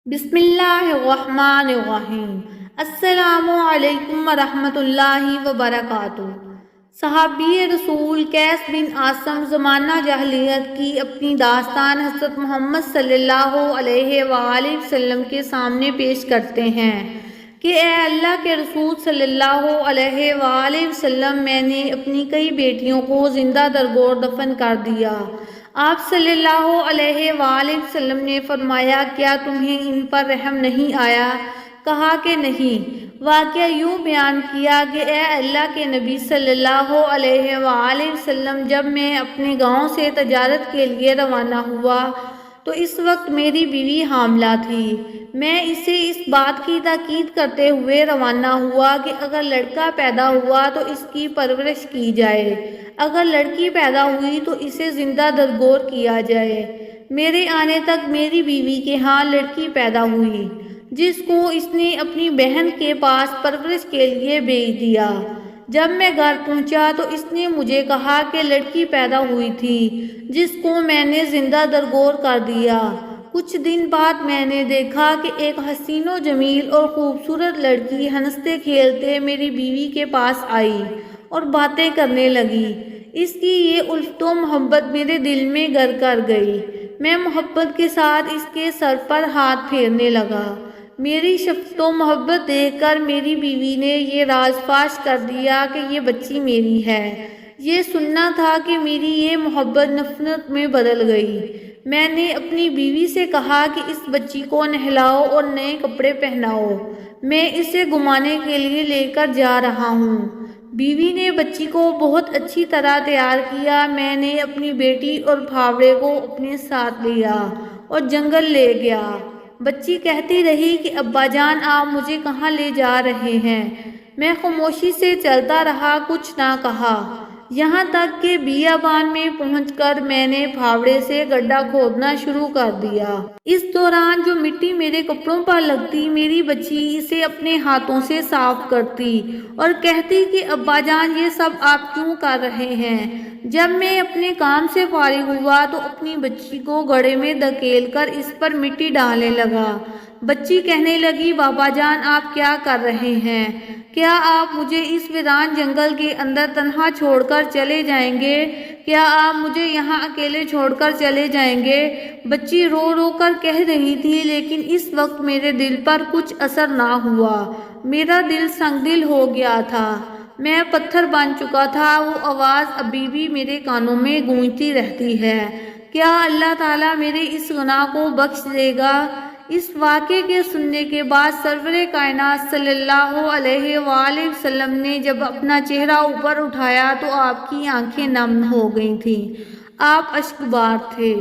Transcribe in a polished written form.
بسم اللہ الرحمن الرحیم۔ السلام علیکم ورحمۃ اللہ وبرکاتہ۔ صحابی رسول قیس بن عاصم زمانہ جاہلیت کی اپنی داستان حضرت محمد صلی اللہ علیہ وآلہ وسلم کے سامنے پیش کرتے ہیں کہ اے اللہ کے رسول صلی اللہ علیہ وآلہ وسلم، میں نے اپنی کئی بیٹیوں کو زندہ درگور دفن کر دیا۔ آپ صلی اللہ علیہ وآلہ وسلم نے فرمایا، کیا تمہیں ان پر رحم نہیں آیا؟ کہا کہ نہیں۔ واقعہ یوں بیان کیا کہ اے اللہ کے نبی صلی اللہ علیہ وآلہ وسلم، جب میں اپنے گاؤں سے تجارت کے لیے روانہ ہوا تو اس وقت میری بیوی حاملہ تھی۔ میں اسے اس بات کی تاکید کرتے ہوئے روانہ ہوا کہ اگر لڑکا پیدا ہوا تو اس کی پرورش کی جائے، اگر لڑکی پیدا ہوئی تو اسے زندہ درگور کیا جائے۔ میرے آنے تک میری بیوی کے ہاں لڑکی پیدا ہوئی، جس کو اس نے اپنی بہن کے پاس پرورش کے لیے بھیج دیا۔ جب میں گھر پہنچا تو اس نے مجھے کہا کہ لڑکی پیدا ہوئی تھی، جس کو میں نے زندہ درگور کر دیا۔ کچھ دن بعد میں نے دیکھا کہ ایک حسین و جمیل اور خوبصورت لڑکی ہنستے کھیلتے میری بیوی کے پاس آئی اور باتیں کرنے لگی۔ اس کی یہ الفت و محبت میرے دل میں گھر کر گئی۔ میں محبت کے ساتھ اس کے سر پر ہاتھ پھیرنے لگا۔ میری شفقت و محبت دیکھ کر میری بیوی نے یہ راز فاش کر دیا کہ یہ بچی میری ہے۔ یہ سننا تھا کہ میری یہ محبت نفرت میں بدل گئی۔ میں نے اپنی بیوی سے کہا کہ اس بچی کو نہلاؤ اور نئے کپڑے پہناؤ، میں اسے گھمانے کے لیے لے کر جا رہا ہوں۔ بیوی نے بچی کو بہت اچھی طرح تیار کیا۔ میں نے اپنی بیٹی اور بھاوڑے کو اپنے ساتھ لیا اور جنگل لے گیا۔ بچی کہتی رہی کہ ابا جان، آپ مجھے کہاں لے جا رہے ہیں؟ میں خاموشی سے چلتا رہا، کچھ نہ کہا، یہاں تک کہ بیابان میں پہنچ کر میں نے پھاوڑے سے گڈھا کھودنا شروع کر دیا۔ اس دوران جو مٹی میرے کپڑوں پر لگتی، میری بچی اسے اپنے ہاتھوں سے صاف کرتی اور کہتی کہ ابا جان، یہ سب آپ کیوں کر رہے ہیں؟ جب میں اپنے کام سے فارغ ہوا تو اپنی بچی کو گڑھے میں دھکیل کر اس پر مٹی ڈالنے لگا۔ بچی کہنے لگی، بابا جان، آپ کیا کر رہے ہیں؟ کیا آپ مجھے اس ویران جنگل کے اندر تنہا چھوڑ کر چلے جائیں گے؟ کیا آپ مجھے یہاں اکیلے چھوڑ کر چلے جائیں گے؟ بچی رو رو کر کہہ رہی تھی، لیکن اس وقت میرے دل پر کچھ اثر نہ ہوا۔ میرا دل سنگ دل ہو گیا تھا، میں پتھر بن چکا تھا۔ وہ آواز ابھی بھی میرے کانوں میں گونجتی رہتی ہے، کیا اللہ تعالیٰ میرے اس گناہ کو بخش دے گا؟ اس واقعے کے سننے کے بعد سرور کائنات صلی اللہ علیہ وآلہ وسلم نے جب اپنا چہرہ اوپر اٹھایا تو آپ کی آنکھیں نم ہو گئی تھیں، آپ اشک بار تھے۔